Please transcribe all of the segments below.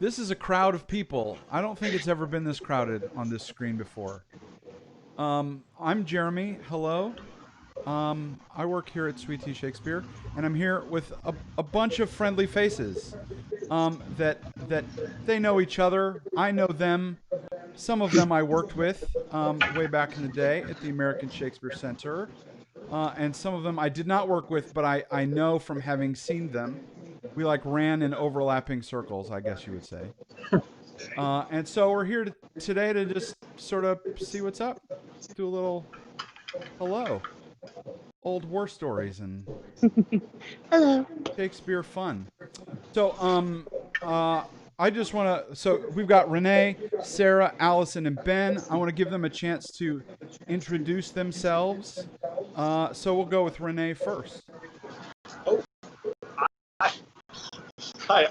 This is a crowd of people. I don't think it's ever been this crowded on this screen before. I'm Jeremy. Hello. I work here at Sweet Tea Shakespeare, and I'm here with a bunch of friendly faces. That they know each other. I know them. Some of them I worked with way back in the day at the American Shakespeare Center, and some of them I did not work with, but I know from having seen them. We like ran in overlapping circles, I guess you would say. And so we're here today to just sort of see what's up, do a little hello, old war stories and Hello. Shakespeare fun. So I just want to. So we've got Rene, Sara, Allison, and Ben. I want to give them a chance to introduce themselves. So we'll go with Rene first. Oh, hi.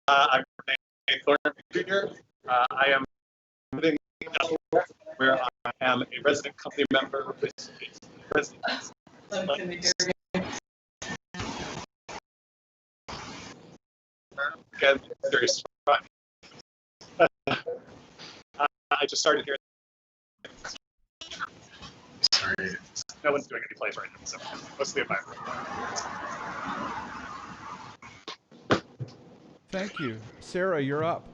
I'm Rene Thornton Jr. I am living in Delaware, where I am a resident company member with residents. Again, very fun. I just started here. Sorry, no one's doing any plays right now, so mostly in my room. Thank you, Sara. You're up.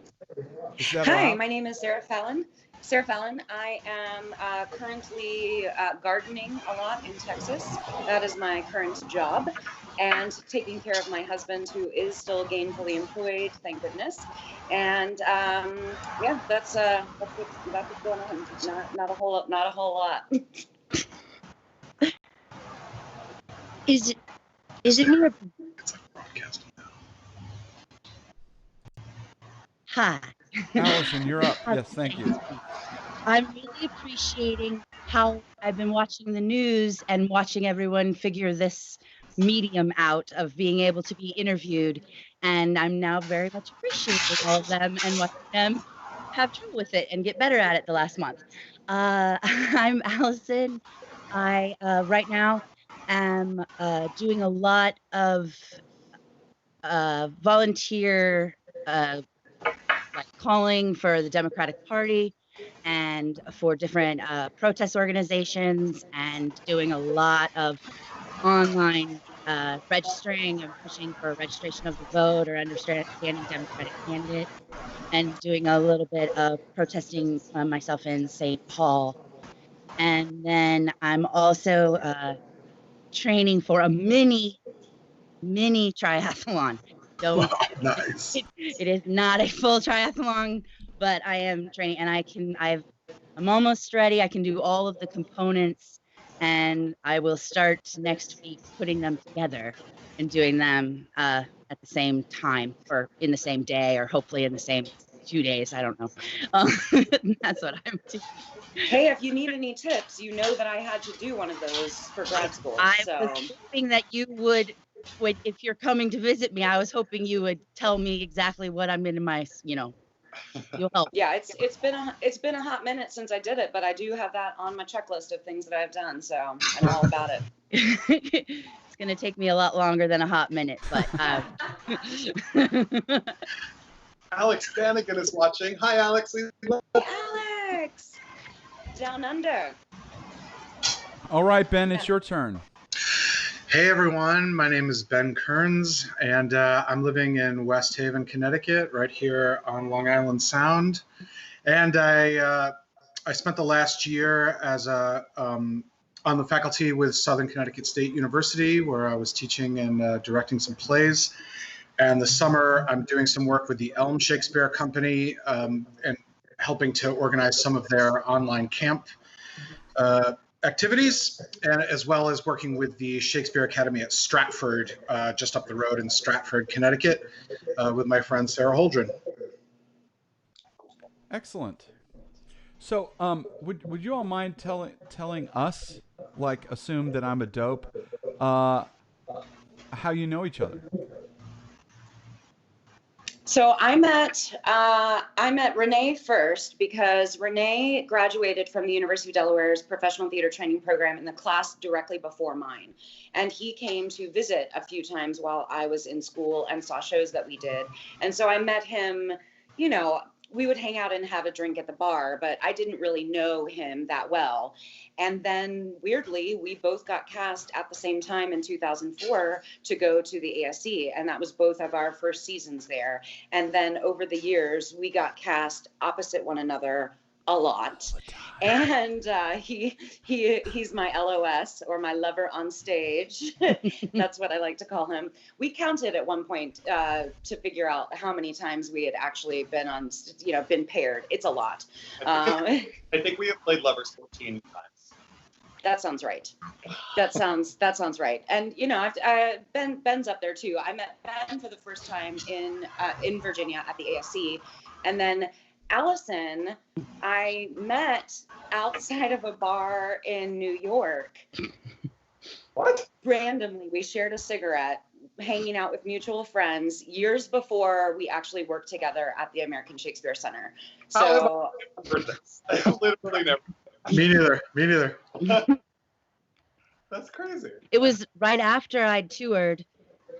Hi, my name is Sara Palin. Sara Palin. I am currently gardening a lot in Texas. That is my current job, and taking care of my husband, who is still gainfully employed, thank goodness. And yeah, that's what's going on. Not a whole lot. Is it me? It's like broadcasting now. Hi. Allison, you're up. Yes, thank you. I'm really appreciating how I've been watching the news and watching everyone figure this medium out of being able to be interviewed. And I'm now very much appreciating all of them and watching them have trouble with it and get better at it the last month. I'm Allison. I right now am doing a lot of volunteer like calling for the Democratic Party and for different protest organizations, and doing a lot of online registering and pushing for registration of the vote or understanding Democratic candidates, and doing a little bit of protesting myself in St. Paul. And then I'm also training for a mini triathlon. Wow, nice. It is not a full triathlon, but I am training, and I'm almost ready. I can do all of the components, and I will start next week putting them together and doing them at the same time, or in the same day, or hopefully in the same 2 days. I don't know. That's what I'm doing. Hey, if you need any tips, you know that I had to do one of those for grad school. I was hoping that you would, if you're coming to visit me, I was hoping you would tell me exactly what I'm in my, you'll help. Yeah, it's been a hot minute since I did it, but I do have that on my checklist of things that I've done, so I'm all about it. It's gonna take me a lot longer than a hot minute, but Alex Bannigan is watching. Hi, Alex. Alex, down under. All right, Ben, it's your turn. Hey everyone, my name is Ben Kerns, and I'm living in West Haven, Connecticut, right here on Long Island Sound. And I spent the last year as on the faculty with Southern Connecticut State University, where I was teaching and directing some plays. And the summer, I'm doing some work with the Elm Shakespeare Company and helping to organize some of their online camp activities, and as well as working with the Shakespeare Academy at Stratford, just up the road in Stratford, Connecticut, with my friend Sarah Holdren. Excellent. So, would you all mind telling us, like, assume that I'm a dope, how you know each other? So I met Rene first because Rene graduated from the University of Delaware's professional theater training program in the class directly before mine. And he came to visit a few times while I was in school and saw shows that we did. And so I met him you know, we would hang out and have a drink at the bar, but I didn't really know him that well. And then weirdly, we both got cast at the same time in 2004 to go to the ASC. And that was both of our first seasons there. And then over the years, we got cast opposite one another a lot. And he's my LOS, or my lover on stage. That's what I like to call him. We counted at one point to figure out how many times we had actually been on, been paired. It's a lot. I think we have played lovers 14 times. That sounds right. That sounds right. And Ben's up there too. I met Ben for the first time in Virginia at the ASC, and then Allison, I met outside of a bar in New York. What? Randomly, we shared a cigarette, hanging out with mutual friends years before we actually worked together at the American Shakespeare Center. So, I literally never. Me neither. That's crazy. It was right after I'd toured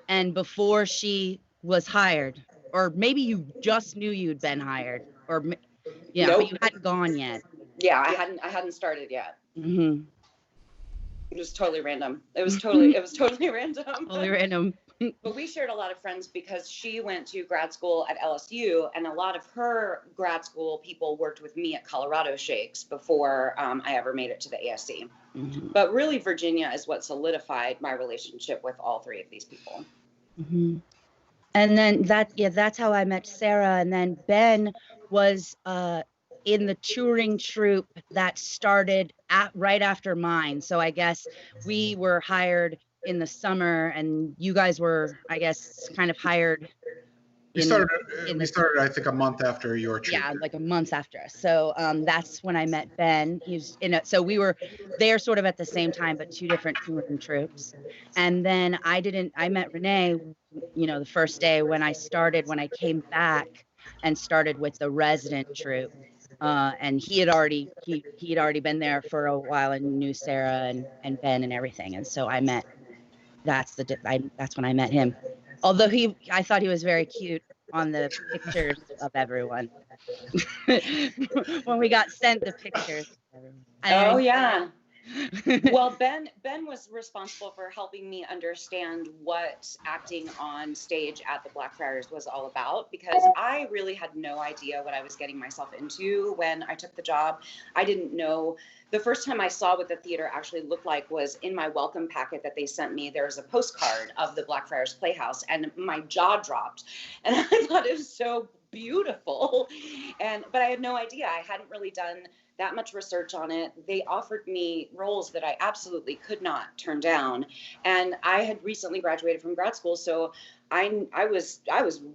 and before she was hired, or maybe you just knew you'd been hired, or Nope. But you hadn't gone yet. Yeah, I hadn't started yet. Mm-hmm. It was totally random. It was totally random. Totally random. But we shared a lot of friends because she went to grad school at LSU, and a lot of her grad school people worked with me at Colorado Shakes before I ever made it to the ASC. Mm-hmm. But really, Virginia is what solidified my relationship with all three of these people. Mm-hmm. And then that's how I met Sara. And then Ben was in the touring troupe that started right after mine. So I guess we were hired in the summer, and you guys were, I guess, kind of hired. We started, I think, a month after your trip. Yeah, like a month after us. So that's when I met Ben. So we were there sort of at the same time, but two different touring troupes. And then I met Rene, the first day when I came back and started with the resident troupe. And he had already been there for a while and knew Sara and Ben and everything. And so that's when I met him. Although I thought he was very cute on the pictures of everyone. When we got sent the pictures. Oh yeah. Well, Ben was responsible for helping me understand what acting on stage at the Blackfriars was all about, because I really had no idea what I was getting myself into when I took the job. I didn't know. The first time I saw what the theater actually looked like was in my welcome packet that they sent me. There was a postcard of the Blackfriars Playhouse, and my jaw dropped, and I thought it was so beautiful. But I had no idea. I hadn't really done that much research on it. They offered me roles that I absolutely could not turn down. And I had recently graduated from grad school, so I was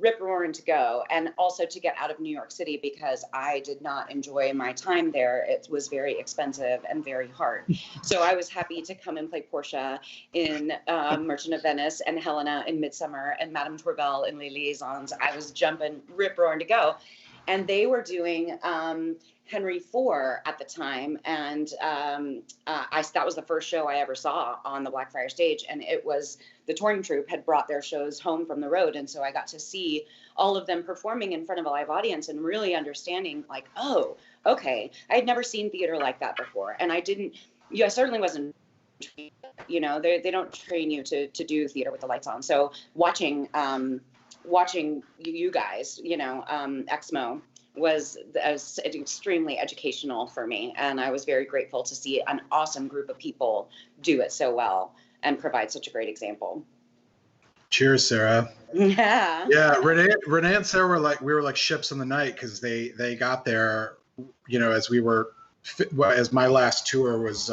rip roaring to go, and also to get out of New York City because I did not enjoy my time there. It was very expensive and very hard. So I was happy to come and play Portia in Merchant of Venice, and Helena in Midsummer, and Madame Tourvel in Les Liaisons. I was jumping, rip roaring to go. And they were doing Henry IV at the time, and that was the first show I ever saw on the Blackfriars stage, and it was the touring troupe had brought their shows home from the road, and so I got to see all of them performing in front of a live audience and really understanding, like, oh, okay, I had never seen theater like that before, and I certainly wasn't. They don't train you to do theater with the lights on, so watching you guys, Exmo was extremely educational for me. And I was very grateful to see an awesome group of people do it so well and provide such a great example. Cheers, Sara. Yeah. Yeah, Rene and Sara were like ships in the night, because they got there, as my last tour was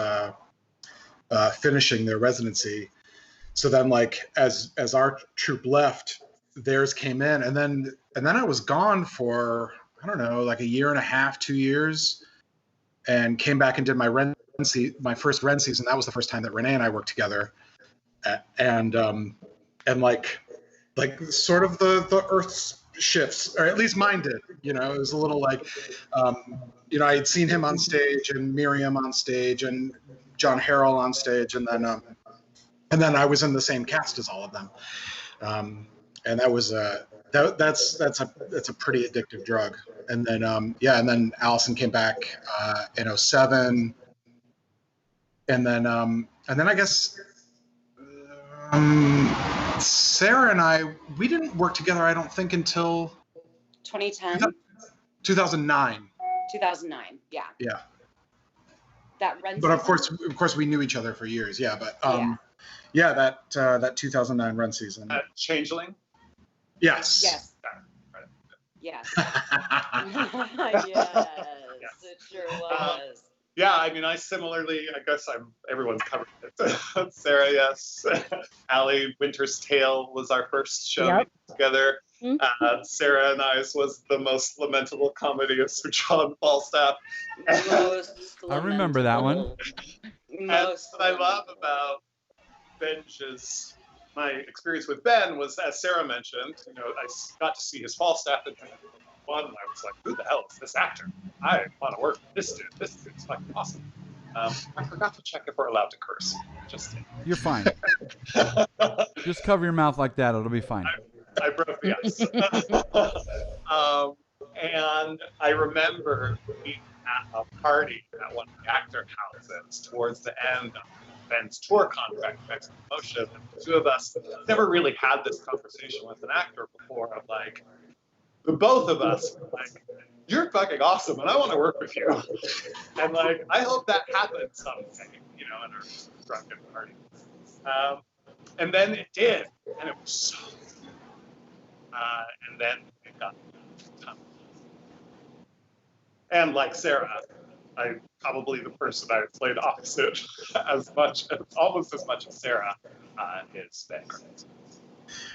finishing their residency. So then, like, as our troupe left, theirs came in, and then I was gone for, I don't know, like a year and a half, 2 years, and came back and did my first Ren season. That was the first time that Rene and I worked together, and like sort of the earth shifts, or at least mine did. It was a little like, I had seen him on stage, and Miriam on stage, and John Harrell on stage, and then I was in the same cast as all of them. And that was that's a pretty addictive drug. And then and then Allison came back in 2007, and then I guess Sarah and we didn't work together, I don't think, until 2010, 2009. 2009, yeah. Yeah. That run. But of course, we knew each other for years. Yeah, but that 2009 run season. Changeling. Yes. Yes. Yes. Yes, it sure was. Yeah, I mean, I guess everyone's covered it. Sarah, yes. Allie, Winter's Tale was our first show together. Mm-hmm. Sarah and I's was the most lamentable comedy of Sir John Falstaff. I remember that one. And what I love about my experience with Ben was, as Sarah mentioned, I got to see his Falstaff in one, and I was like, who the hell is this actor? I want to work with this dude. This dude's fucking awesome. I forgot to check if we're allowed to curse. You're fine. Just cover your mouth like that. It'll be fine. I broke the ice. And I remember being at a party at one of the actor houses towards the end of Ben's tour contract, Ben's promotion. And the two of us never really had this conversation with an actor before. Of like, the both of us were like, you're fucking awesome, and I want to work with you. And like, I hope that happens someday, in our drunken party. And then it did, and it was so. And then it got tough. And like Sarah, I'm probably the person I played opposite almost as much as Sarah is Ben.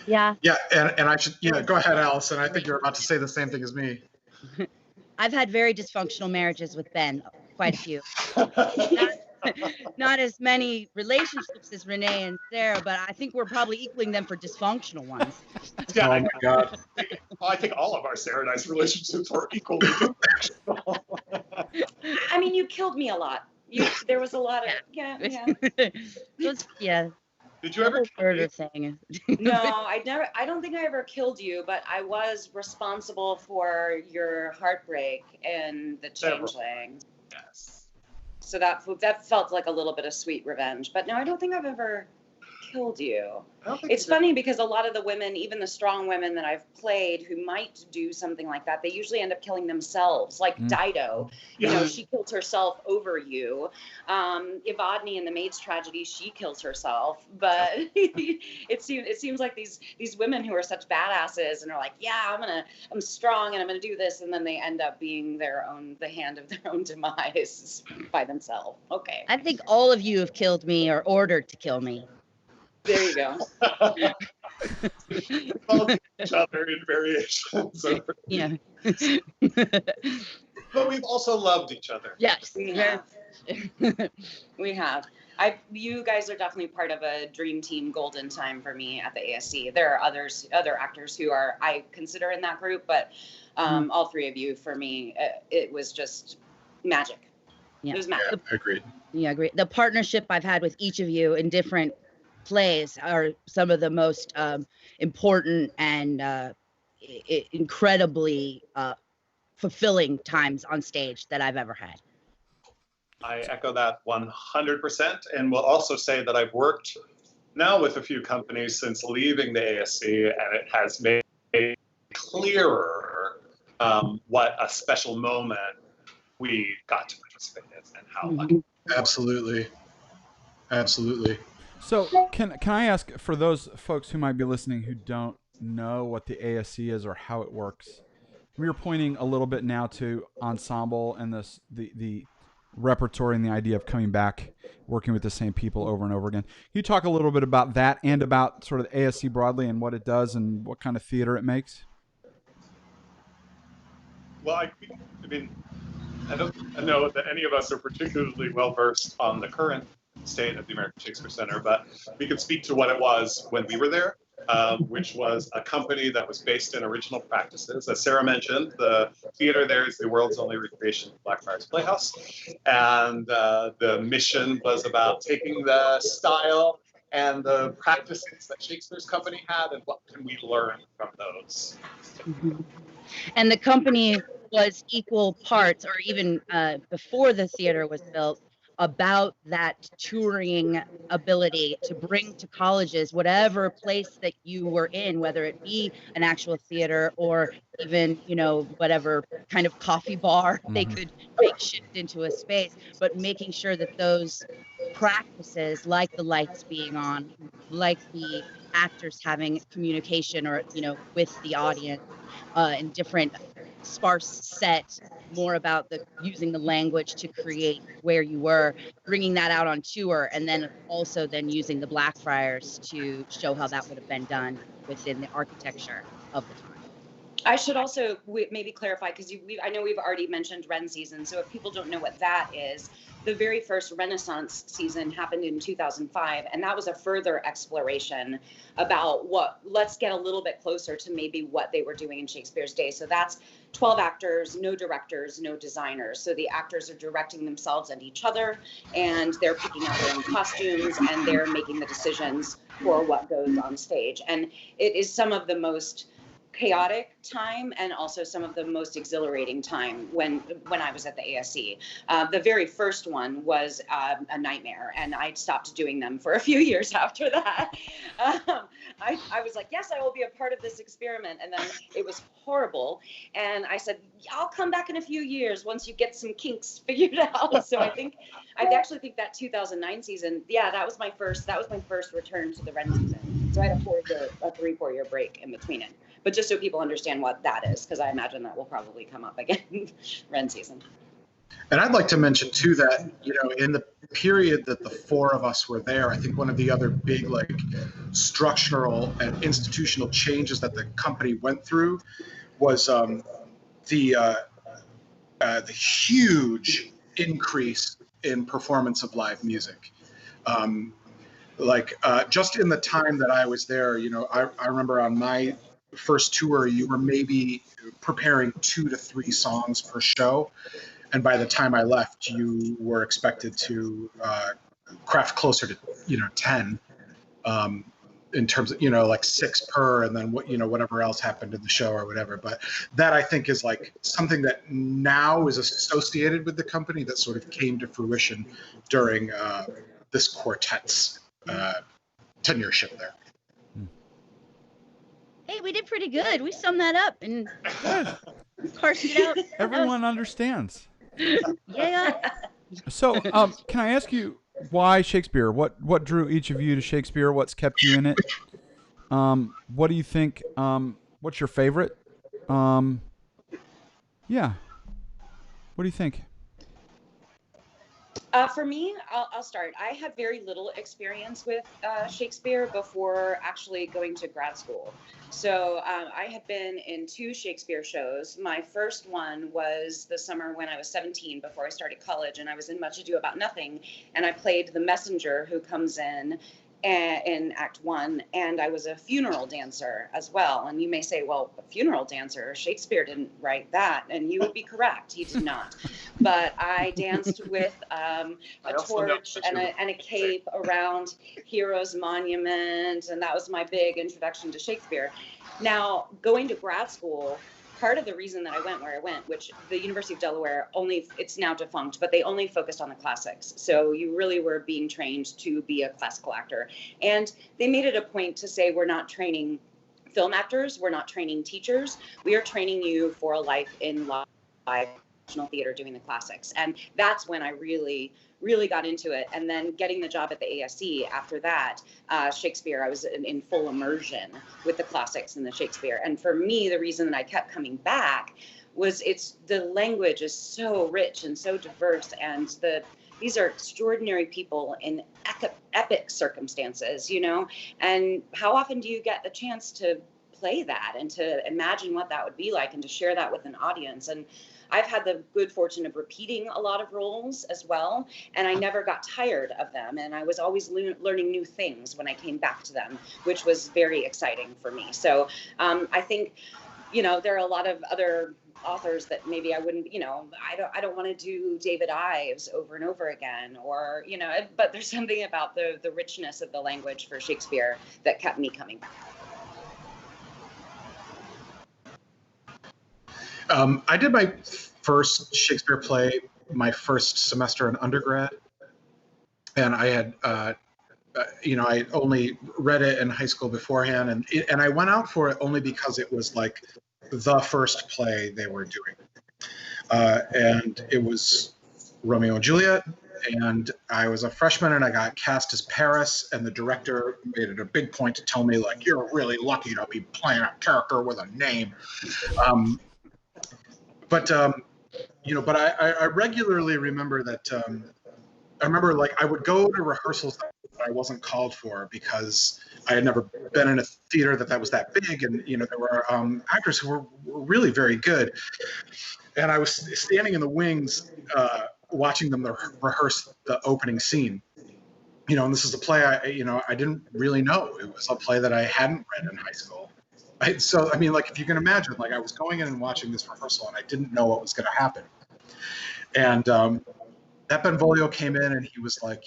Yeah. Yeah, and I should, go ahead, Allison. I think you're about to say the same thing as me. I've had very dysfunctional marriages with Ben, quite a few. Not as many relationships as Rene and Sarah, but I think we're probably equaling them for dysfunctional ones. Yeah, oh my God. I think all of our Sarah and I's relationships were equally dysfunctional. I mean, you killed me a lot. There was a lot of Yeah. Did you ever kill me? Thing. No, I don't think I ever killed you, but I was responsible for your heartbreak and the changeling. Yes. So that felt like a little bit of sweet revenge. But no, I don't think I've ever killed you. It's funny because a lot of the women, even the strong women that I've played who might do something like that, they usually end up killing themselves. Like Dido, she killed herself over you. Evadne in The Maid's Tragedy, she kills herself. But it seems like these women who are such badasses and are like, yeah, I'm strong and I'm gonna do this, and then they end up being the hand of their own demise by themselves. Okay. I think all of you have killed me or ordered to kill me. There you go. Both each other in variations. Yeah. But we've also loved each other. Yes, we have. We have. You guys are definitely part of a dream team golden time for me at the ASC. There are other actors who I consider in that group, but all three of you, for me, it was just magic. Yeah. It was magic. Yeah, agreed. Yeah, agreed. The partnership I've had with each of you in different plays are some of the most important and incredibly fulfilling times on stage that I've ever had. I echo that 100%, and will also say that I've worked now with a few companies since leaving the ASC, and it has made clearer what a special moment we got to participate in and how lucky. Absolutely. So can I ask, for those folks who might be listening who don't know what the ASC is or how it works, we were pointing a little bit now to ensemble and the repertory and the idea of coming back, working with the same people over and over again. Can you talk a little bit about that and about sort of ASC broadly and what it does and what kind of theater it makes? Well, I mean, I don't know that any of us are particularly well versed on the current state of the American Shakespeare Center, but we can speak to what it was when we were there, which was a company that was based in original practices. As Sarah mentioned, the theater there is the world's only recreation of Blackfriars Playhouse, and the mission was about taking the style and the practices that Shakespeare's company had, and what can we learn from those? Mhm. And the company was equal parts, or even before the theater was built, about that touring ability to bring to colleges whatever place that you were in, whether it be an actual theater or even, whatever kind of coffee bar they could make shift into a space, but making sure that those practices, like the lights being on, like the actors having communication or, with the audience, in different sparse set, more about the using the language to create where you were, bringing that out on tour, and then also then using the Blackfriars to show how that would have been done within the architecture of the time. I should also maybe clarify, because I know we've already mentioned Ren season. So if people don't know what that is, the very first Renaissance season happened in 2005. And that was a further exploration about let's get a little bit closer to maybe what they were doing in Shakespeare's day. So that's 12 actors, no directors, no designers. So the actors are directing themselves and each other, and they're picking out their own costumes, and they're making the decisions for what goes on stage. And it is some of the most chaotic time, and also some of the most exhilarating time when I was at the ASC. The very first one was a nightmare, and I stopped doing them for a few years after that. I was like, yes, I will be a part of this experiment, and then it was horrible. And I said, I'll come back in a few years once you get some kinks figured out. So I actually think that 2009 season, that was my first return to the Ren season. So I had a 3-4 year break in between it. But just so people understand what that is, because I imagine that will probably come up again, Ren season. And I'd like to mention too that, in the period that the four of us were there, I think one of the other big structural and institutional changes that the company went through was the huge increase in performance of live music. Just in the time that I was there, I remember on my first tour, you were maybe preparing 2 to 3 songs per show. And by the time I left, you were expected to craft closer to, 10 in terms of, 6 per, and then whatever else happened in the show or whatever. But that, I think, is something that now is associated with the company that sort of came to fruition during this quartet's tenureship there. Hey, we did pretty good. We summed that up and parsed it out. Everyone understands. Yeah. So, can I ask you why Shakespeare? What drew each of you to Shakespeare? What's kept you in it? What do you think? What's your favorite? What do you think? For me, I'll start. I had very little experience with Shakespeare before actually going to grad school. So I had been in 2 Shakespeare shows. My first one was the summer when I was 17, before I started college, and I was in Much Ado About Nothing, and I played the messenger who comes in Act 1, and I was a funeral dancer as well. And you may say, well, a funeral dancer, Shakespeare didn't write that, and you would be correct, he did not. But I danced with a torch and a cape around Heroes Monument, and that was my big introduction to Shakespeare. Now, going to grad school, part of the reason that I went where I went, which the University of Delaware it's now defunct, but they only focused on the classics. So you really were being trained to be a classical actor. And they made it a point to say, we're not training film actors, we're not training teachers, we are training you for a life in live professional theater doing the classics. And that's when I really got into it. And then getting the job at the ASC after that, Shakespeare, I was in full immersion with the classics and the Shakespeare. And for me, the reason that I kept coming back was the language is so rich and so diverse, and these are extraordinary people in epic circumstances, and how often do you get the chance to play that and to imagine what that would be like and to share that with an audience? And I've had the good fortune of repeating a lot of roles as well, and I never got tired of them. And I was always learning new things when I came back to them, which was very exciting for me. So I think, there are a lot of other authors that maybe I wouldn't, I don't want to do David Ives over and over again, or, but there's something about the richness of the language for Shakespeare that kept me coming back. I did my first Shakespeare play my first semester in undergrad, and I had, I only read it in high school beforehand, and I went out for it only because it was like the first play they were doing, and it was Romeo and Juliet, and I was a freshman, and I got cast as Paris, and the director made it a big point to tell me, like, you're really lucky to be playing a character with a name. But I regularly remember that. I remember, like, I would go to rehearsals that I wasn't called for because I had never been in a theater that was that big, and there were actors who were really very good, and I was standing in the wings watching them rehearse the opening scene. And this is a play I didn't really know. It was a play that I hadn't read in high school. So if you can imagine, like, I was going in and watching this rehearsal, and I didn't know what was going to happen. And that Benvolio came in, and he was like,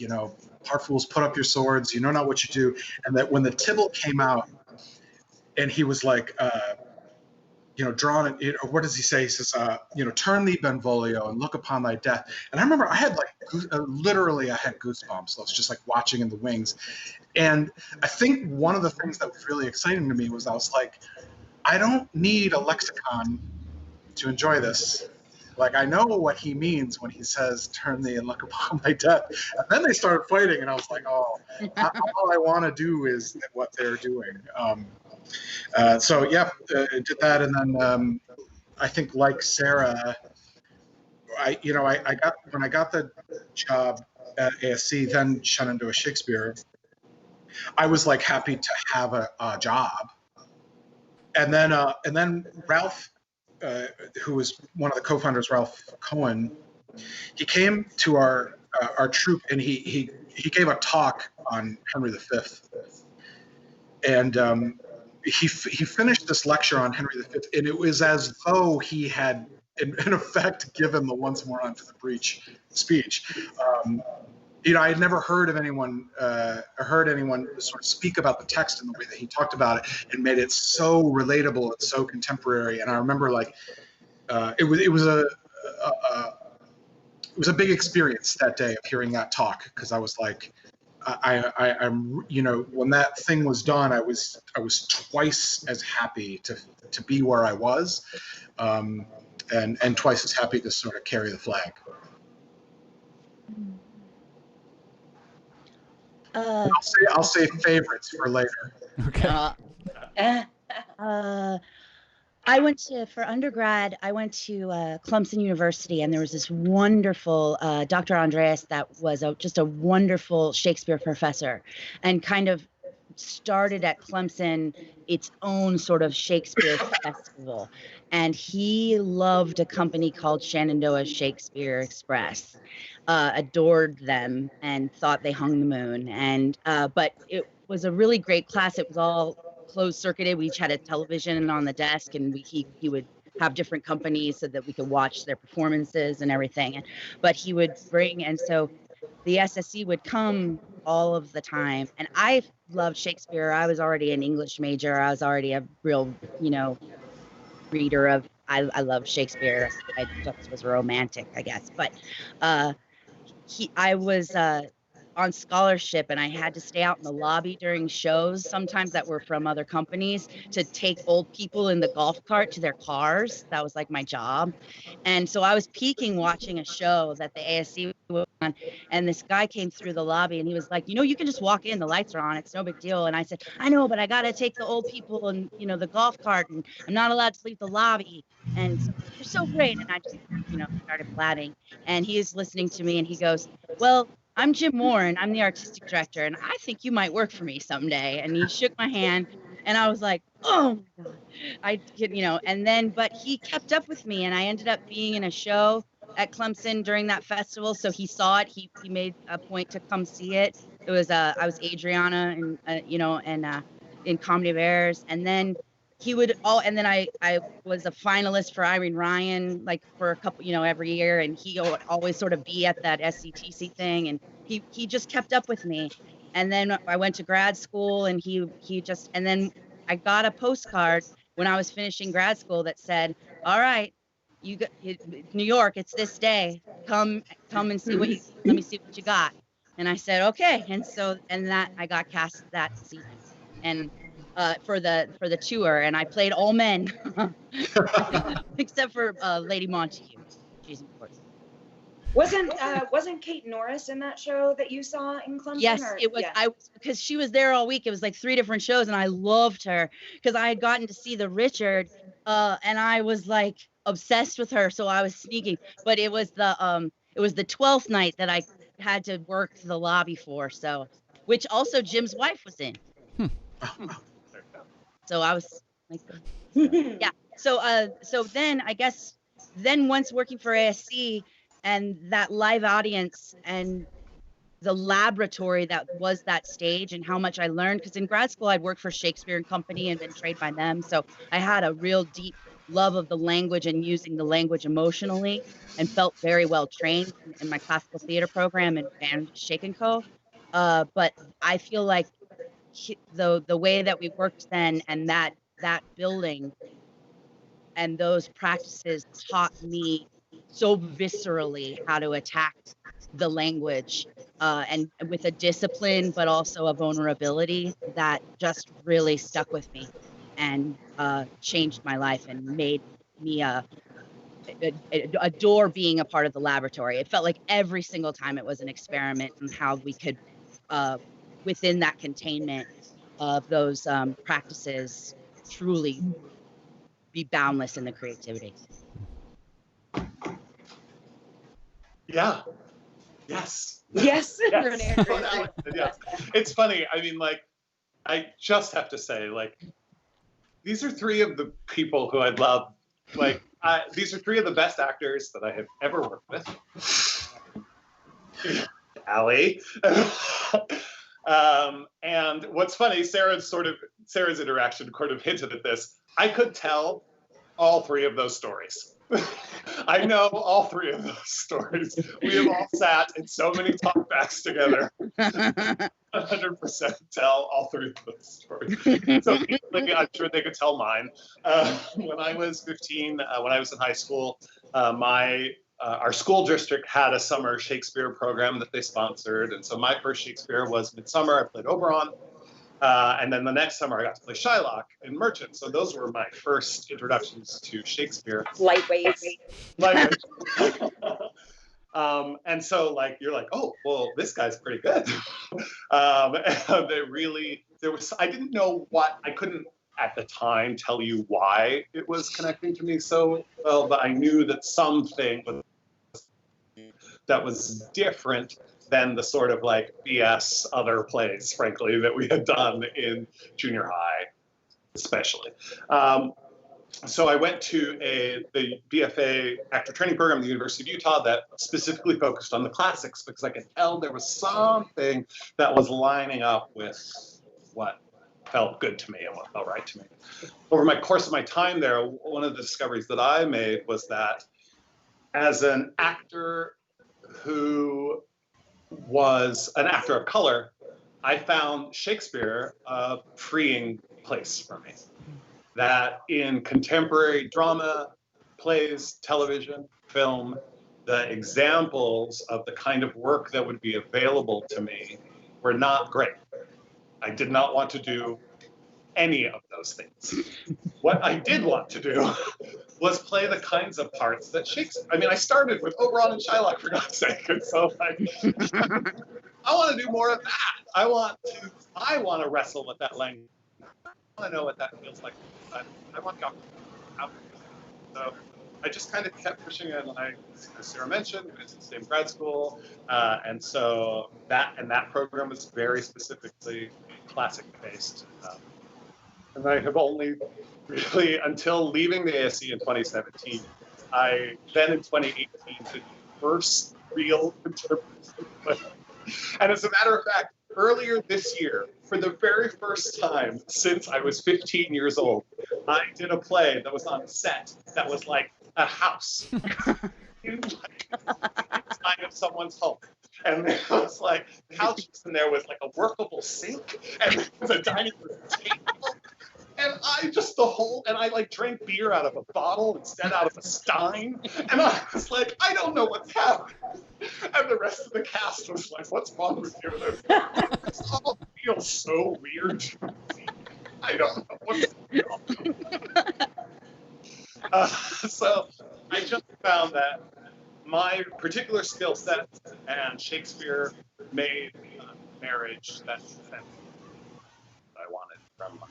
"Hard fools, put up your swords. You know not what you do." And that when the Tybalt came out, and he was like, drawn it. What does he say? He says, "Turn thee, Benvolio, and look upon thy death." And I remember I had literally I had goosebumps. I was just like watching in the wings. And I think one of the things that was really exciting to me was I was like, I don't need a lexicon to enjoy this. Like, I know what he means when he says, "Turn thee and look upon thy death." And then they started fighting, and I was like, oh, all I want to do is what they're doing. Did that, and then I think, like Sarah, when I got the job at ASC, then Shenandoah Shakespeare, I was like happy to have a job, and then Ralph, who was one of the co-founders, Ralph Cohen, he came to our troupe, and he gave a talk on Henry V, and he finished this lecture on Henry V, and it was as though he had in effect given the "Once more unto the breach" speech. I had never heard anyone sort of speak about the text in the way that he talked about it, and made it so relatable and so contemporary. And I remember, like, it was a big experience that day of hearing that talk, because I was like, I'm when that thing was done, I was twice as happy to be where I was, and twice as happy to sort of carry the flag. I'll say favorites for later. Okay. For undergrad, I went to Clemson University, and there was this wonderful Dr. Andreas that was just a wonderful Shakespeare professor, and kind of started at Clemson its own sort of Shakespeare festival. And he loved a company called Shenandoah Shakespeare Express, adored them, and thought they hung the moon. And but it was a really great class. It was all closed circuited. We each had a television on the desk, and he would have different companies so that we could watch their performances and everything. But he would bring, and so the SSC would come all of the time. And I loved Shakespeare. I was already an English major. I was already a real, reader of, I love Shakespeare. I just was a romantic, I guess. But I was on scholarship, and I had to stay out in the lobby during shows, sometimes that were from other companies, to take old people in the golf cart to their cars. That was like my job. And so I was peeking watching a show that the ASC was on, and this guy came through the lobby, and he was like, you can just walk in, the lights are on, it's no big deal. And I said, I know, but I got to take the old people and, the golf cart, and I'm not allowed to leave the lobby. And so, you're so great. And I just, started blabbing, and he is listening to me, and he goes, well, I'm Jim Moore, and I'm the artistic director, and I think you might work for me someday. And he shook my hand, and I was like, oh my God, and then, but he kept up with me, and I ended up being in a show at Clemson during that festival. So he saw it. He made a point to come see it. It was, I was Adriana, and, in Comedy of Errors. And then he would and then I was a finalist for Irene Ryan, like for a couple, every year. And he would always sort of be at that SCTC thing. And he just kept up with me. And then I went to grad school, and and then I got a postcard when I was finishing grad school that said, all right, New York, it's this day. Come and see let me see what you got. And I said, okay. And that I got cast that season. And for the tour, and I played all men except for Lady Montague. She's important. Wasn't Kate Norris in that show that you saw in Clemson? Yes, it was. Yeah. Because she was there all week. It was like 3 different shows, and I loved her because I had gotten to see the Richard, and I was like obsessed with her. So I was sneaking, but it was the 12th night that I had to work the lobby for. So, which also Jim's wife was in. So I was like, yeah. So then I guess once working for ASC and that live audience and the laboratory that was that stage and how much I learned, because in grad school I'd worked for Shakespeare and Company and been trained by them. So I had a real deep love of the language and using the language emotionally, and felt very well trained in my classical theater program and Shake and Co. But I feel like the way that we worked then, and that building and those practices taught me so viscerally how to attack the language, and with a discipline, but also a vulnerability that just really stuck with me and changed my life and made me adore being a part of the laboratory. It felt like every single time it was an experiment in how we could, within that containment of those practices, truly be boundless in the creativity. Yeah. Yes. Yes. Yes. Yes. It's funny. I mean, like, I just have to say, like, these are 3 of the people who I'd love. Like, these are 3 of the best actors that I have ever worked with. Allie. And what's funny, Sarah's interaction sort of hinted at this. I could tell all 3 of those stories. I know all 3 of those stories. We have all sat in so many talkbacks together. 100% tell all 3 of those stories. So I'm sure they could tell mine. When I was 15, when I was in high school, our school district had a summer Shakespeare program that they sponsored. And so my first Shakespeare was Midsummer. I played Oberon. And then the next summer I got to play Shylock in Merchant. So those were my first introductions to Shakespeare. Lightweight. And so like, you're like, oh, well, this guy's pretty good. And I didn't know I couldn't at the time tell you why it was connecting to me so well, but I knew that something that was different than the sort of like BS other plays, frankly, that we had done in junior high, especially. So I went to the BFA actor training program at the University of Utah that specifically focused on the classics, because I could tell there was something that was lining up with what felt good to me and what felt right to me. Over my course of my time there, one of the discoveries that I made was that as an actor who was an actor of color, I found Shakespeare a freeing place for me. That in contemporary drama, plays, television, film, the examples of the kind of work that would be available to me were not great. I did not want to do any of those things. What I did want to do was play the kinds of parts that Shakespeare, I started with Oberon and Shylock, for God's sake. And so like, I want to do more of that. I want to wrestle with that language. I want to know what that feels like. I want to go out. So I just kind of kept pushing it. And as Sarah mentioned, we went to the same grad school. And so that program was very specifically classic based. And I have only really, until leaving the ASC in 2017, then in 2018 did the first real contemporary play. And as a matter of fact, earlier this year, for the very first time since I was 15 years old, I did a play that was on set that was like a house inside of someone's home. And there was like couches, and there was like a workable sink, and there was a dining room table. And I like drank beer out of a bottle instead out of a stein. And I was like, I don't know what's happening. And the rest of the cast was like, what's wrong with you? This all feels so weird. I don't know what's going on. So I just found that my particular skill set and Shakespeare made marriage that I wanted from life.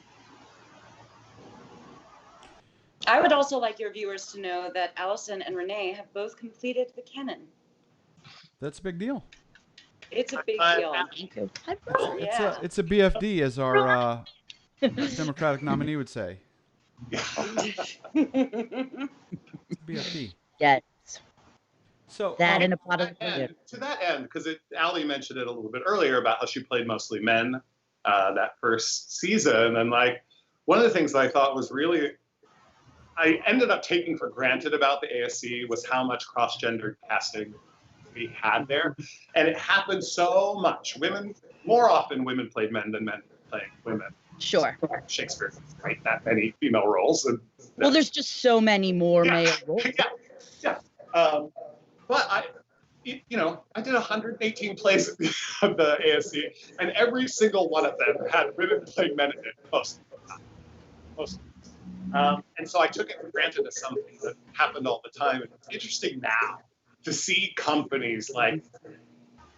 I would also like your viewers to know that Allison and Rene have both completed the canon. That's a big deal. It's a big deal. Yeah. It's a BFD, as our Democratic nominee would say. BFD. Yes. So That in a pot of to that end, because Allie mentioned it a little bit earlier about how she played mostly men that first season, and like one of the things that I thought was really I ended up taking for granted about the ASC was how much cross-gender casting we had there. And it happened so much. More often women played men than men playing women. Sure. Shakespeare didn't write that many female roles. And well, there's just so many more male roles. Yeah. But I did 118 plays of the ASC, and every single one of them had women playing men in it, most of the time. And so I took it for granted as something that happened all the time. And it's interesting now to see companies like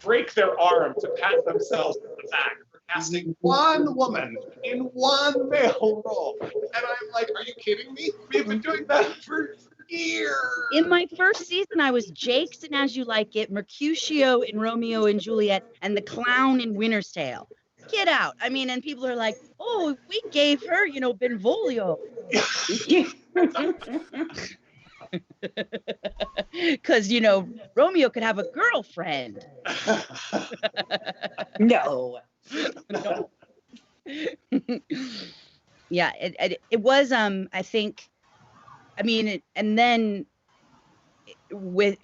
break their arm to pat themselves on the back for casting one woman in one male role. And I'm like, are you kidding me? We've been doing that for years. In my first season, I was Jakes in As You Like It, Mercutio in Romeo and Juliet, and the clown in Winter's Tale. Get out. I mean, and people are like, oh, we gave her, Benvolio. Because, Romeo could have a girlfriend. No. Yeah, it was, I think, and then with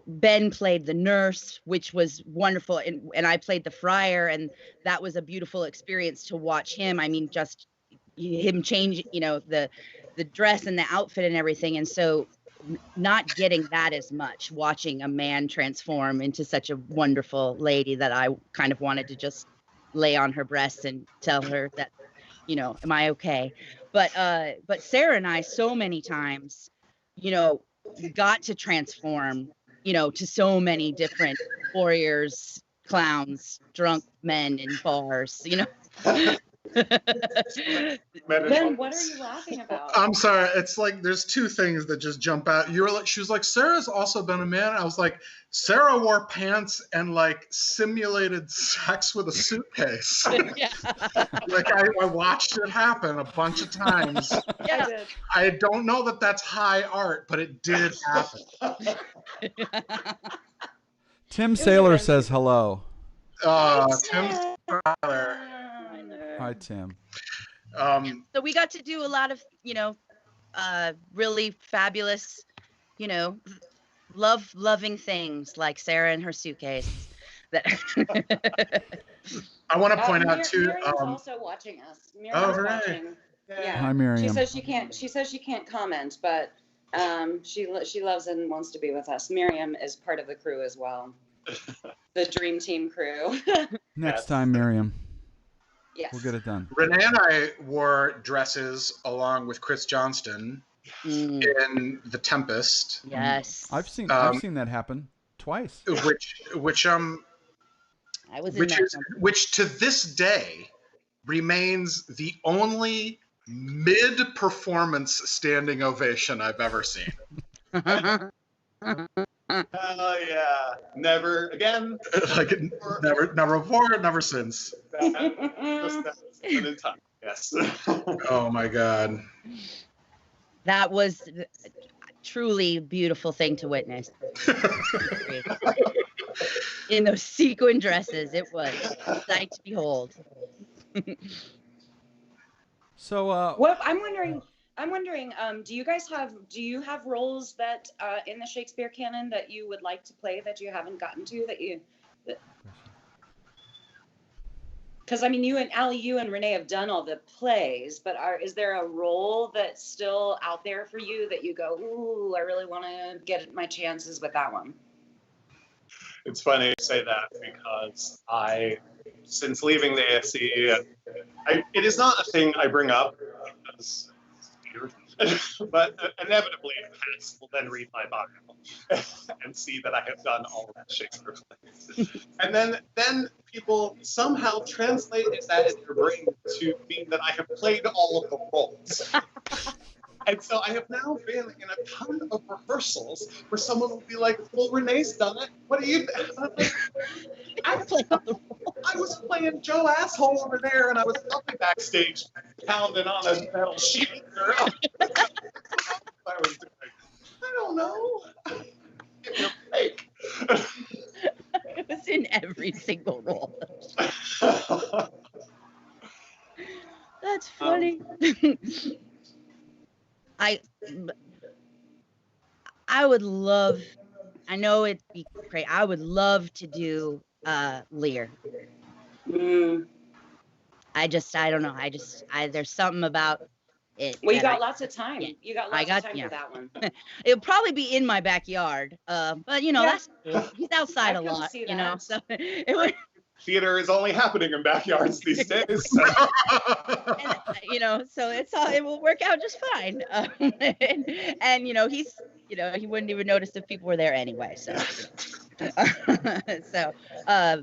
Ben played the nurse, which was wonderful, and I played the friar, and that was a beautiful experience to watch him. Just him change the dress and the outfit and everything. And so not getting that as much, watching a man transform into such a wonderful lady that I kind of wanted to just lay on her breast and tell her that am I okay? But Sarah and I so many times got to transform, to so many different warriors, clowns, drunk men in bars, Ben, what are you laughing about? I'm sorry. It's like there's two things that just jump out. She was like, Sarah's also been a man. I was like, Sarah wore pants and like simulated sex with a suitcase. Yeah. Like I watched it happen a bunch of times. Yeah. I don't know that that's high art, but it did happen. Tim Saylor says hello. Tim's brother. Hi, Tim. So we got to do a lot of, really fabulous, loving things like Sarah and her suitcase. I want to point out too. Miriam's also watching us. Miriam's watching. Yeah. Hi, Miriam. She says she can't comment, but she loves and wants to be with us. Miriam is part of the crew as well. The Dream Team crew. Next time, Miriam. Yes. We'll get it done. Rene and I wore dresses along with Chris Johnston in The Tempest. Yes. I've seen that happen twice. Which I was in which to this day remains the only mid-performance standing ovation I've ever seen. Oh yeah, never again. Like never before, never since. That in time. Yes. Oh my God. That was a truly beautiful thing to witness. In those sequin dresses. It was a sight to behold. So, well, I'm wondering, do you have roles that in the Shakespeare canon that you would like to play that you haven't gotten to because I mean, you and Rene have done all the plays, but is there a role that's still out there for you that you go, ooh, I really want to get my chances with that one? It's funny you say that because since leaving the ASC, it is not a thing I bring up because it's weird, but inevitably Pats will then read my bio and see that I have done all of the Shakespeare plays. And then people somehow translated that in their brain to mean that I have played all of the roles. And so I have now been in a ton of rehearsals where someone will be like, well, Renee's done it. What do you think? I was playing Joe Asshole over there, and I was up backstage pounding on a metal sheet. I was doing, I don't know. Give me a break. It was in every single role. That's funny. I would love, I know it'd be great. I would love to do Lear. I don't know. There's something about it. Well, you got lots of time. Yeah. You got lots of time for that one. It'll probably be in my backyard. But you know, that's cool. He's outside a lot, you know. So it would. Theater is only happening in backyards these days. So. And, you know, so it will work out just fine. And you know, he wouldn't even notice if people were there anyway. So,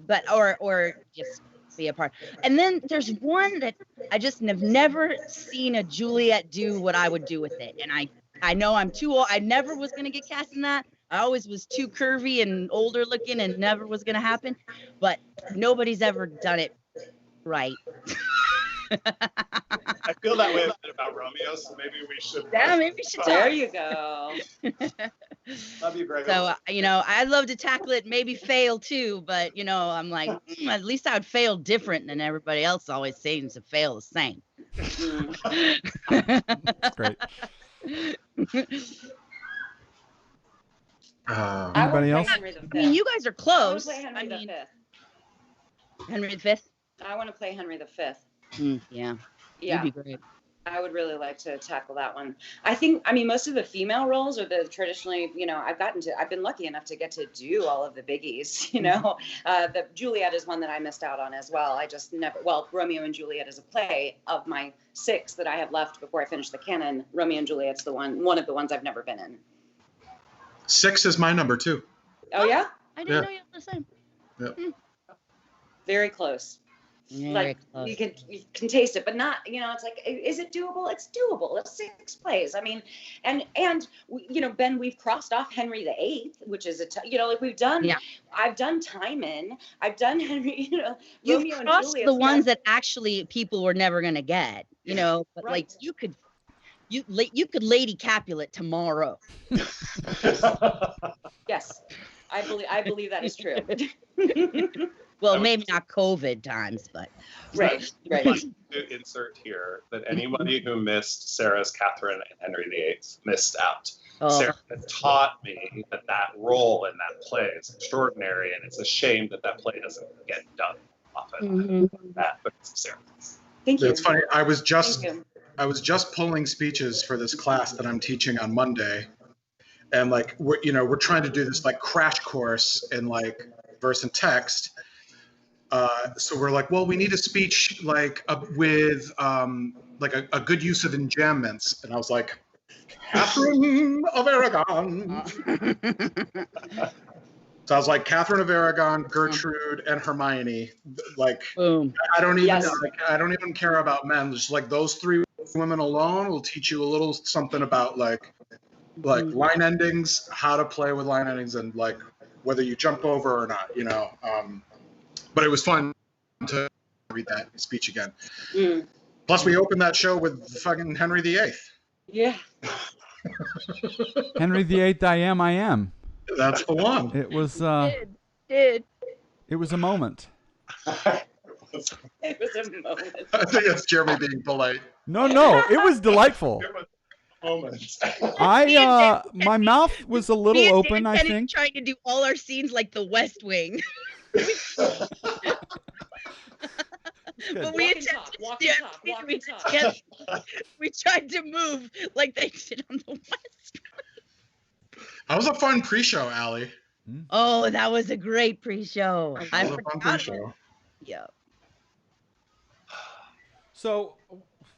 but or just be a part. And then there's one that I just have never seen a Juliet do what I would do with it. And I know I'm too old. I never was going to get cast in that. I always was too curvy and older looking and never was going to happen. But nobody's ever done it right. I feel that way a bit about Romeo, so maybe we should. Yeah, maybe we should. There you go. Love you, Greg. So, you know, I'd love to tackle it, maybe fail too, but, you know, I'm like, at least I would fail different than everybody else always seems to fail the same. That's great. Anybody else? I mean, you guys are close. I want to play Henry V. Henry V? I want to play Henry V. Yeah. Yeah. You'd be great. I would really like to tackle that one. I mean, most of the female roles are the traditionally, you know, I've been lucky enough to get to do all of the biggies, you know. The Juliet is one that I missed out on as well. I just never, Romeo and Juliet is a play of my 6 that I have left before I finish the canon. Romeo and Juliet's one of the ones I've never been in. 6 is my number 2. Oh, yeah? I didn't know you were the same. Yeah. Very close. Like you can taste it, but not, you know, it's like, is it doable? It's doable. It's 6 plays. I mean, and you know, Ben, we've crossed off Henry VIII, which is you know, like we've done. Yeah. I've done Timon. I've done Henry. You know, you've crossed the ones that actually people were never gonna get. You know, but right. Like you could Lady Capulet tomorrow. Yes, I believe that is true. Well, maybe not COVID times, but right. To insert here that anybody who missed Sarah's Catherine and Henry VIII missed out. Oh. Sarah taught me that role in that play is extraordinary, and it's a shame that play doesn't get done often. That, but it's Sarah. Thank you. It's funny. I was just pulling speeches for this class that I'm teaching on Monday, and like we're trying to do this like crash course in like verse and text. So we're like, well, we need a speech like with like a good use of enjambments, and I was like, Catherine of Aragon. So I was like, Catherine of Aragon, Gertrude, and Hermione. Like, boom. I don't even care about men. Just like those 3 women alone will teach you a little something about like line endings, how to play with line endings, and like whether you jump over or not. You know. But it was fun to read that speech again. Plus, we opened that show with fucking Henry VIII. Yeah. Henry VIII, I am. That's the one. It was. did. It was a moment. It was a moment. I think that's Jeremy being polite. No, it was delightful. It was a moment. My mouth was a little open, I think. Trying to do all our scenes like The West Wing. But we tried to move like they did on The West. That was a fun pre-show, Allie. Oh, that was a great pre-show. That was a fun pre-show. Yeah. So,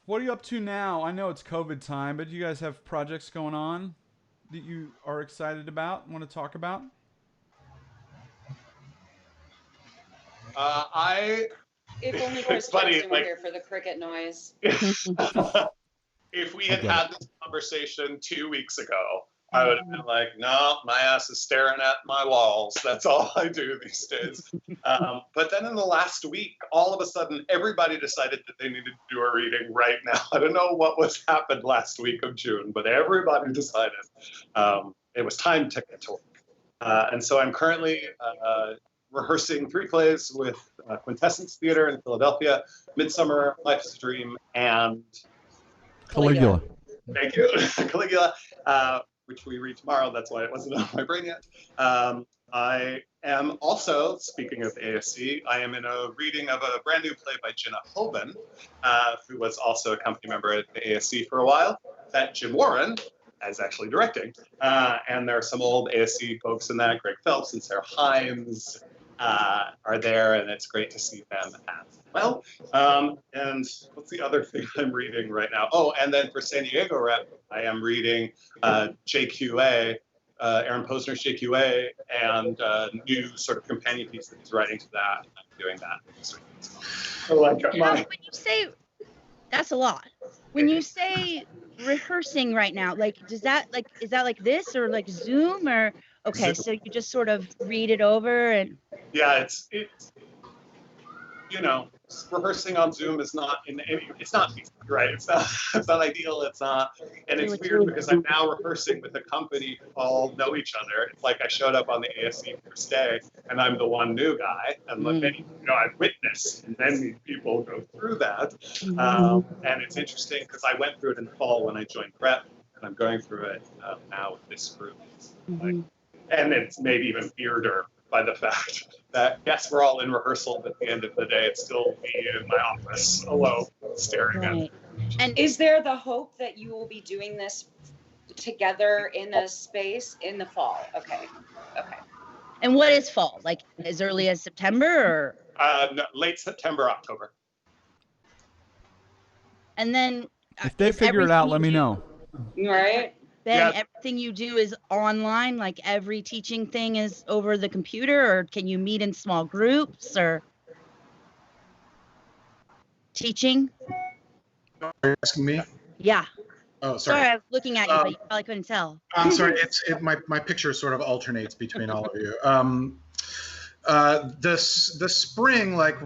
what are you up to now? I know it's COVID time, but do you guys have projects going on that you are excited about, want to talk about? If only Chris Johnson were here for the cricket noise. If we had had this conversation 2 weeks ago, I would have been like, no, my ass is staring at my walls. That's all I do these days. But then in the last week, all of a sudden, everybody decided that they needed to do a reading right now. I don't know what was happened last week of June, but everybody decided it was time to get to work. And so I'm currently rehearsing 3 plays with Quintessence Theater in Philadelphia, Midsummer, Life is a Dream, and Caligula. Thank you. Caligula, which we read tomorrow. That's why it wasn't on my brain yet. I am also, speaking of ASC, I am in a reading of a brand new play by Jenna Hoban, who was also a company member at the ASC for a while, that Jim Warren is actually directing. And there are some old ASC folks in that. Greg Phelps and Sarah Hines are there, and it's great to see them as well. And what's the other thing I'm reading right now? Oh, and then for San Diego Rep, I am reading JQA, Aaron Posner's JQA, and a new sort of companion piece that he's writing to that. I'm doing that this week. So like, when you say, that's a lot. When you say rehearsing right now, like, is that like this or like Zoom or? Okay, so you just sort of read it over and. Yeah, it's rehearsing on Zoom is not it's not easy, right? It's not ideal. It's not, and it's weird because I'm now rehearsing with a company who all know each other. It's like I showed up on the ASC first day, and I'm the one new guy, and I've witnessed many people go through that, and it's interesting because I went through it in the fall when I joined prep, and I'm going through it now with this group. And it's maybe even weirder by the fact that, yes, we're all in rehearsal, but at the end of the day, it's still me in my office alone staring at it. And is there the hope that you will be doing this together in a space in the fall? Okay. And what is fall? Like as early as September or? No, late September, October. And then. If they figure it out, let me know. Right. Then everything you do is online, like every teaching thing is over the computer, or can you meet in small groups or teaching? Are you asking me? Yeah. Oh, sorry. Sorry, I was looking at you, but you probably couldn't tell. I'm sorry. My picture sort of alternates between all of you. The spring, like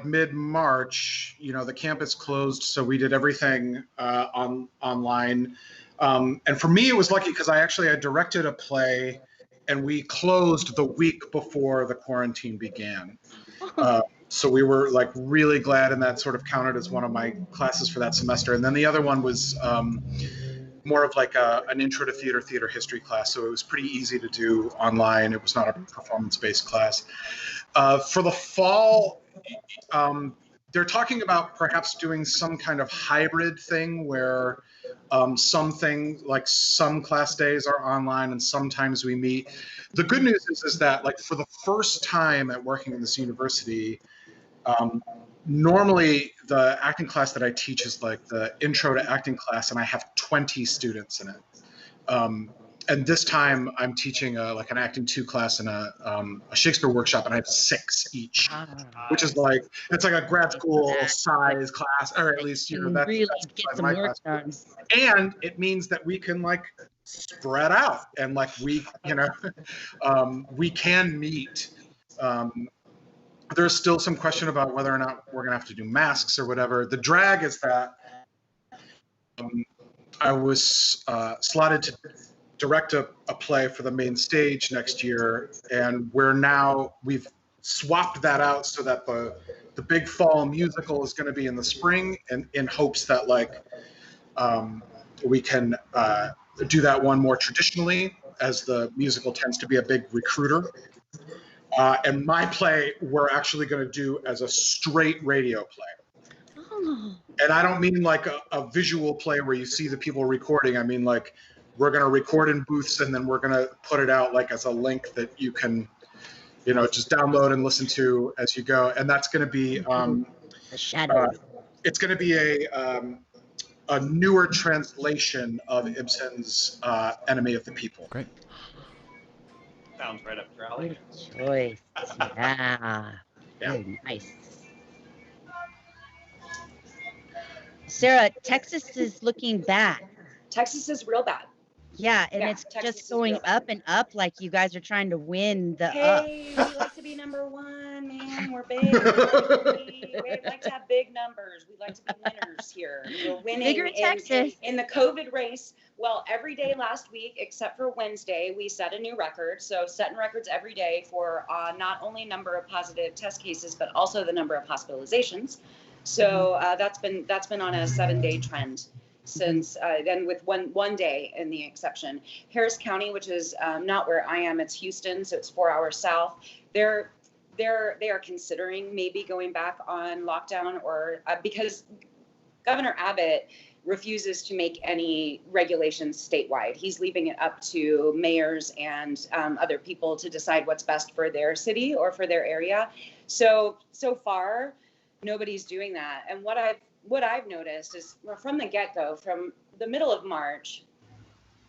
mid-March, the campus closed, so we did everything online. And for me, it was lucky because I directed a play, and we closed the week before the quarantine began. So we were really glad, and that sort of counted as one of my classes for that semester. And then the other one was more of an intro to theater history class. So it was pretty easy to do online. It was not a performance-based class. For the fall, they're talking about perhaps doing some kind of hybrid thing where some class days are online and sometimes we meet. The good news is that for the first time at working in this university, normally the acting class that I teach is the intro to acting class, and I have 20 students in it. And this time I'm teaching an acting 2 class and a Shakespeare workshop, and I have 6 each, which is it's like a grad school size class, or at least that's really get some work done. And it means that we can spread out and we can meet. There's still some question about whether or not we're gonna have to do masks or whatever. The drag is that I was slotted to direct a play for the main stage next year, and we've swapped that out so that the big fall musical is going to be in the spring, and in hopes that we can do that one more traditionally, as the musical tends to be a big recruiter. And my play we're actually going to do as a straight radio play. Oh. And I don't mean like a visual play where you see the people recording. I mean like we're going to record in booths, and then we're going to put it out like as a link that you can, just download and listen to as you go. And that's going to be The Shadow. It's going to be a newer translation of Ibsen's Enemy of the People. Great. Sounds right up your alley. Good choice. Yeah. Yeah. Very nice. Sarah, Texas is looking bad. Texas is real bad. Yeah, and Yeah, it's Texas just is going real up and up, like you guys are trying to win the Hey, up. we like to be number one, man. We're big. We like to have big numbers. We like to be winners here. We're winning Bigger in Texas. in the COVID race. Well, every day last week, except for Wednesday, we set a new record. So setting records every day for not only number of positive test cases, but also the number of hospitalizations. So that's been on a 7-day trend since then, with one day in the exception. Harris County, which is not where I am, it's Houston, so it's 4 hours south. They are considering maybe going back on lockdown, or because Governor Abbott refuses to make any regulations statewide. He's leaving it up to mayors and other people to decide what's best for their city or for their area. So far, nobody's doing that. And what I've noticed is from the get-go, from the middle of March,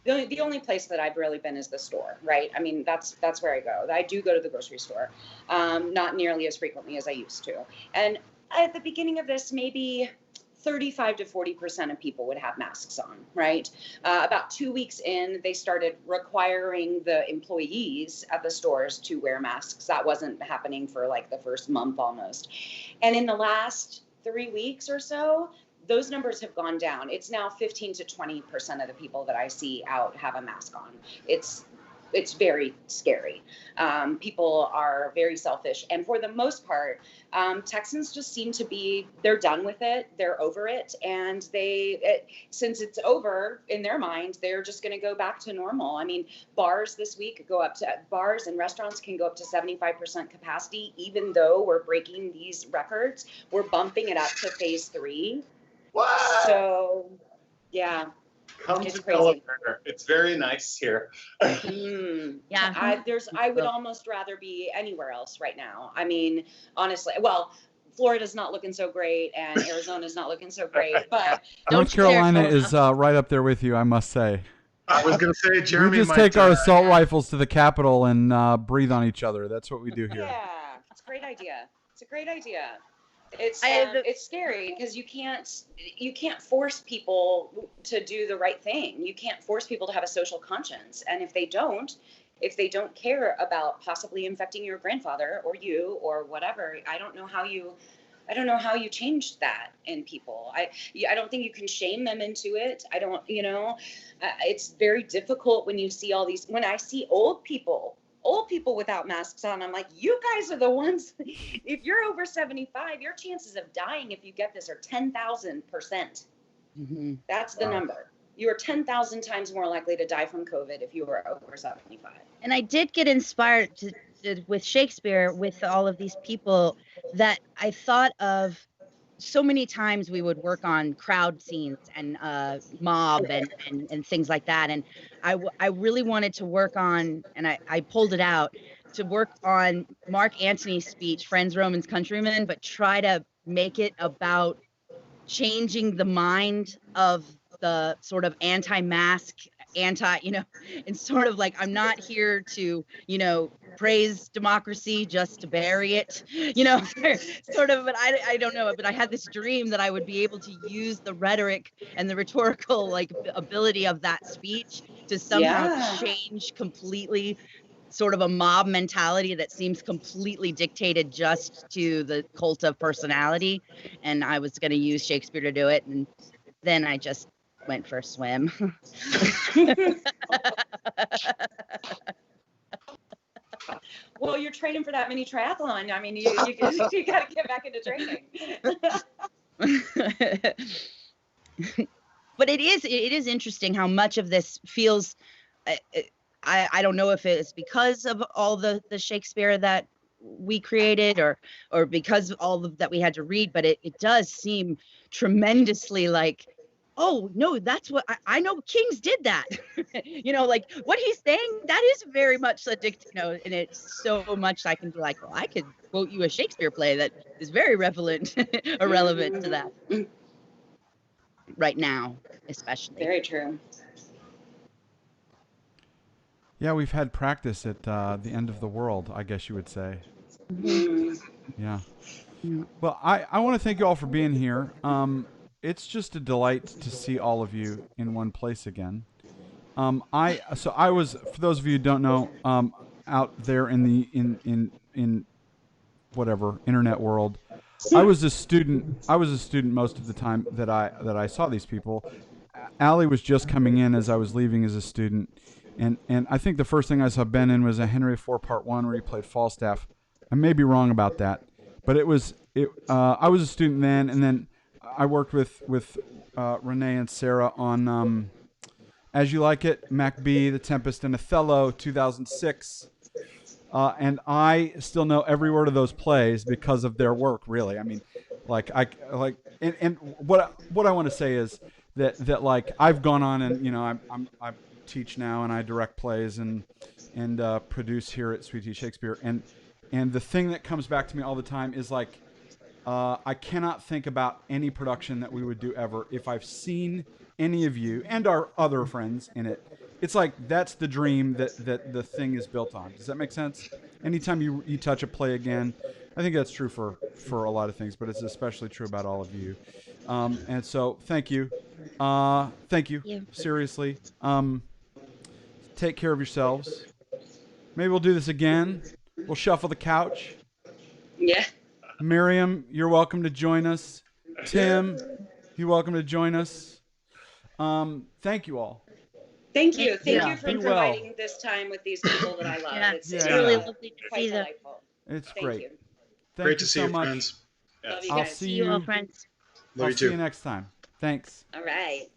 the only place that I've really been is the store, right? I mean, that's where I go. I do go to the grocery store, not nearly as frequently as I used to. And at the beginning of this, maybe 35 to 40% of people would have masks on, right? About 2 weeks in, they started requiring the employees at the stores to wear masks. That wasn't happening for like the first month almost. And in the last 3 weeks or so, those numbers have gone down. It's now 15 to 20% of the people that I see out have a mask on. It's very scary. People are very selfish. And for the most part, Texans just seem to be, they're done with it. They're over it. And since it's over in their mind, they're just going to go back to normal. I mean, bars this week bars and restaurants can go up to 75% capacity, even though we're breaking these records. We're bumping it up to phase 3. What? So, yeah. Come It's to crazy. Delaware. It's very nice here. Yeah. I would almost rather be anywhere else right now. I mean, honestly, well, Florida's not looking so great, and Arizona's not looking so great, but North Carolina is right up there with you, I must say. I was going to say, Jeremy, We just take our assault rifles to the Capitol and breathe on each other. That's what we do here. yeah, it's a great idea. It's a great idea. It's scary because you can't force people to do the right thing. You can't force people to have a social conscience, and if they don't care about possibly infecting your grandfather or you or whatever, I don't know how you change that in people. I don't think you can shame them into it. I don't, it's very difficult when you see when I see old people without masks on. I'm like, you guys are the ones, if you're over 75, your chances of dying if you get this are 10,000%. Mm-hmm. That's the number. You are 10,000 times more likely to die from COVID if you are over 75. And I did get inspired with Shakespeare, with all of these people, that I thought of so many times we would work on crowd scenes and mob and things like that. And I really wanted to work on, and I pulled it out, to work on Mark Antony's speech, Friends, Romans, Countrymen, but try to make it about changing the mind of the sort of anti-mask, and sort of like, I'm not here to, praise democracy just to bury it, sort of, but I don't know, but I had this dream that I would be able to use the rhetoric and the rhetorical ability of that speech to somehow change completely sort of a mob mentality that seems completely dictated just to the cult of personality. And I was going to use Shakespeare to do it. And then I just went for a swim. Well, you're training for that mini triathlon. I mean, you got to get back into training. But it is interesting how much of this feels. I don't know if it's because of all the Shakespeare that we created, or because of all that we had to read, but it does seem tremendously like, oh no, that's what I know. Kings did that. Like what he's saying, that is very much a and it's so much I can be like, well, I could quote you a Shakespeare play that is very relevant to that right now, especially. Very true. Yeah, we've had practice at the end of the world, I guess you would say. Yeah. Well, I want to thank you all for being here. It's just a delight to see all of you in one place again. I was, for those of you who don't know, out there in the in whatever internet world, I was a student most of the time that I saw these people. Allie was just coming in as I was leaving as a student. And I think the first thing I saw Ben in was a Henry IV Part 1 where he played Falstaff. I may be wrong about that, but I was a student then, and then I worked with Rene and Sara on As You Like It, Macbeth, The Tempest, and Othello, 2006. And I still know every word of those plays because of their work. Really, I mean, and what I want to say is that like I've gone on and I teach now and I direct plays and produce here at Sweet Tea Shakespeare, and the thing that comes back to me all the time is like I cannot think about any production that we would do ever if I've seen any of you and our other friends in it. It's like that's the dream that the thing is built on. Does that make sense? Anytime you touch a play again, I think that's true for a lot of things, but it's especially true about all of you. And so thank you. Thank you. Yeah. Seriously. Take care of yourselves. Maybe we'll do this again. We'll shuffle the couch. Yeah. Miriam, you're welcome to join us. Tim, you're welcome to join us. Thank you all. Thank you. Thank you for Be providing well. this time with these people that I love. Yeah, It's really lovely to quite see them. delightful. It's Thank great. you. Thank Great you to see so you, much. friends. Love you I'll guys. see See you all, friends. Love I'll you see too. you next time. Thanks. All right.